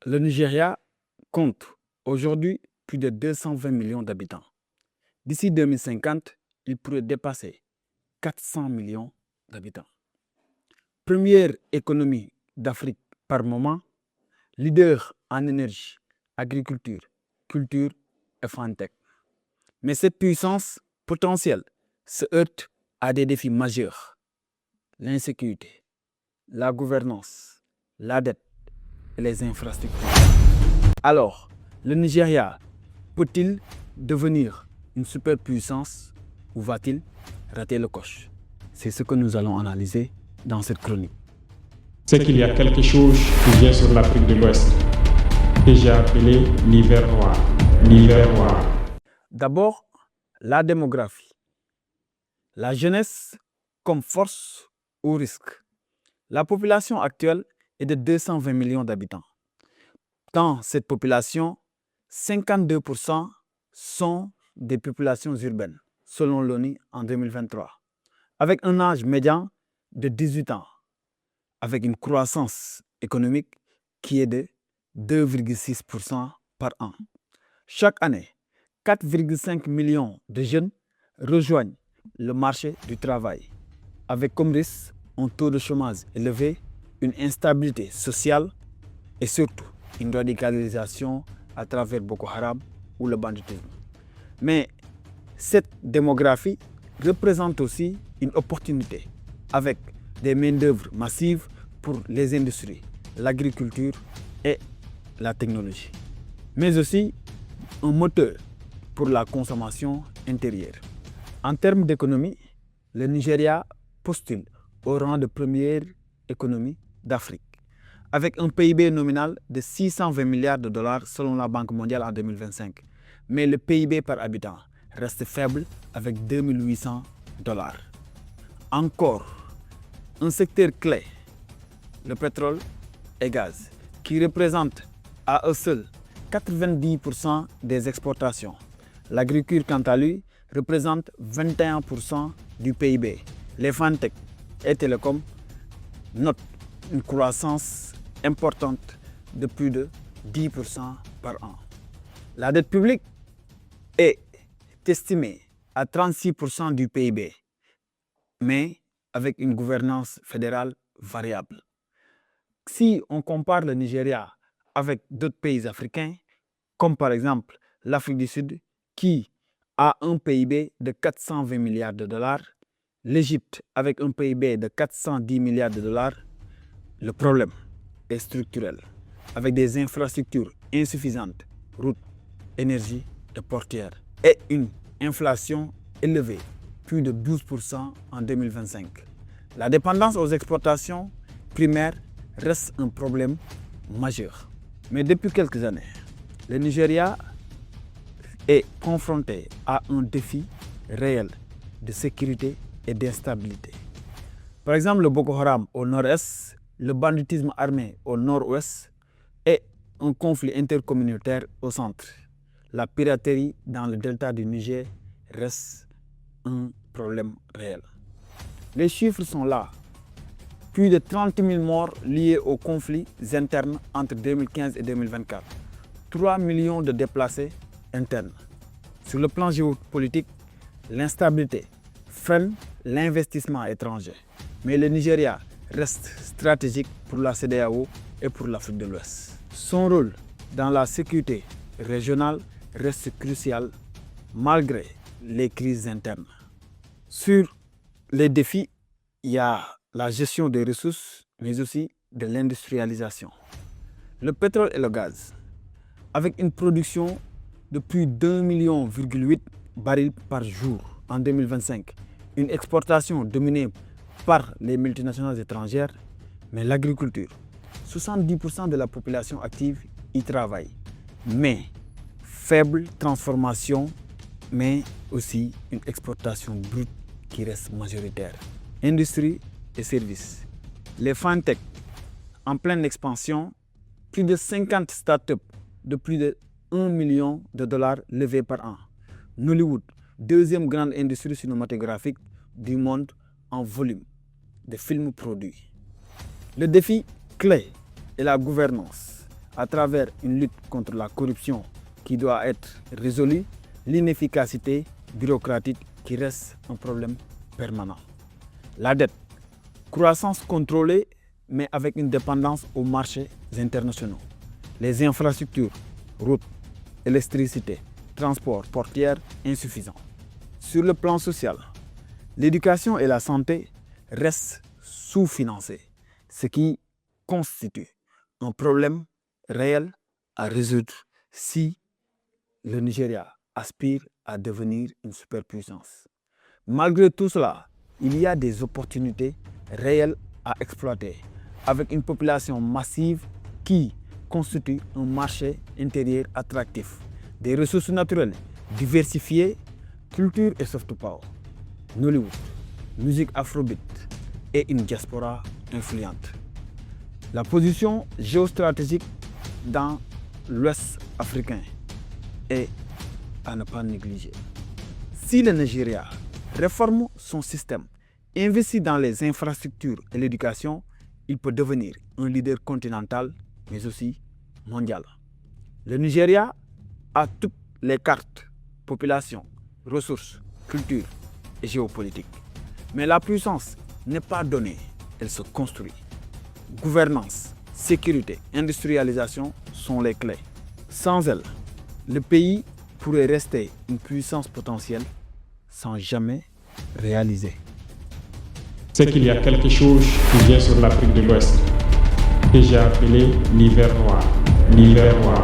Le Nigeria compte aujourd'hui plus de 220 millions d'habitants. D'ici 2050, il pourrait dépasser 400 millions d'habitants. Première économie d'Afrique par moment, leader en énergie, agriculture, culture et fintech. Mais cette puissance potentielle se heurte à des défis majeurs: l'insécurité, la gouvernance, la dette et les infrastructures. Alors, le Nigeria peut-il devenir une superpuissance ou va-t-il rater le coche? C'est ce que nous allons analyser dans cette chronique. C'est qu'il y a quelque chose qui vient sur l'Afrique de l'Ouest, que j'ai appelé l'hiver noir. L'hiver noir. D'abord, la démographie. La jeunesse comme force ou risque. La population actuelle est de 220 millions d'habitants. Dans cette population, 52% sont des populations urbaines, selon l'ONU en 2023, avec un âge médian de 18 ans, avec une croissance économique qui est de 2,6% par an. Chaque année, 4,5 millions de jeunes rejoignent le marché du travail, avec comme risque un taux de chômage élevé, une instabilité sociale et surtout une radicalisation à travers Boko Haram ou le banditisme. Mais cette démographie représente aussi une opportunité avec des main-d'œuvre massives pour les industries, l'agriculture et la technologie, mais aussi un moteur pour la consommation intérieure. En termes d'économie, le Nigeria postule au rang de première économie d'Afrique, avec un PIB nominal de 620 milliards de dollars selon la Banque mondiale en 2025. Mais le PIB par habitant reste faible avec 2800 dollars. Encore, un secteur clé, le pétrole et gaz, qui représente à eux seuls 90% des exportations. L'agriculture, quant à lui, représente 21% du PIB. Les fintech et télécoms notent une croissance importante de plus de 10% par an. La dette publique est estimée à 36% du PIB, mais avec une gouvernance fédérale variable. Si on compare le Nigeria avec d'autres pays africains, comme par exemple l'Afrique du Sud, qui a un PIB de 420 milliards de dollars, l'Égypte avec un PIB de 410 milliards de dollars, le problème est structurel, avec des infrastructures insuffisantes, routes, énergie et portuaires, et une inflation élevée, plus de 12% en 2025. La dépendance aux exportations primaires reste un problème majeur. Mais depuis quelques années, le Nigeria est confronté à un défi réel de sécurité et d'instabilité. Par exemple, le Boko Haram au nord-est, le banditisme armé au nord-ouest et un conflit intercommunautaire au centre. La piraterie dans le delta du Niger reste un problème réel. Les chiffres sont là. Plus de 30 000 morts liés aux conflits internes entre 2015 et 2024. 3 millions de déplacés internes. Sur le plan géopolitique, l'instabilité freine l'investissement étranger. Mais le Nigeria reste stratégique pour la CEDEAO et pour l'Afrique de l'Ouest. Son rôle dans la sécurité régionale reste crucial malgré les crises internes. Sur les défis, il y a la gestion des ressources, mais aussi de l'industrialisation. Le pétrole et le gaz, avec une production de plus d'1,8 million barils par jour en 2025, une exportation dominée par les multinationales étrangères, mais l'agriculture, 70% de la population active y travaille, mais faible transformation, mais aussi une exportation brute qui reste majoritaire. Industrie et services. Les fintech en pleine expansion, plus de 50 startups de plus de 1 million de dollars levés par an. Nollywood, deuxième grande industrie cinématographique du monde en volume de films produits. Le défi clé est la gouvernance, à travers une lutte contre la corruption qui doit être résolue, l'inefficacité bureaucratique qui reste un problème permanent. La dette, croissance contrôlée mais avec une dépendance aux marchés internationaux. Les infrastructures, routes, électricité, transport portuaire insuffisants. Sur le plan social, l'éducation et la santé restent sous-financées, ce qui constitue un problème réel à résoudre si le Nigeria aspire à devenir une superpuissance. Malgré tout cela, il y a des opportunités réelles à exploiter avec une population massive qui constitue un marché intérieur attractif, des ressources naturelles diversifiées, culture et soft power, Nollywood, musique afrobeat et une diaspora influente. La position géostratégique dans l'Ouest africain est à ne pas négliger. Si le Nigeria réforme son système, investit dans les infrastructures et l'éducation, il peut devenir un leader continental, mais aussi mondial. Le Nigeria a toutes les cartes, population, ressources, culture et géopolitique. Mais la puissance n'est pas donnée, elle se construit. Gouvernance, sécurité, industrialisation sont les clés. Sans elles, le pays pourrait rester une puissance potentielle sans jamais réaliser. C'est qu'il y a quelque chose qui vient sur l'Afrique de l'Ouest que j'ai appelé l'hiver noir. L'hiver noir.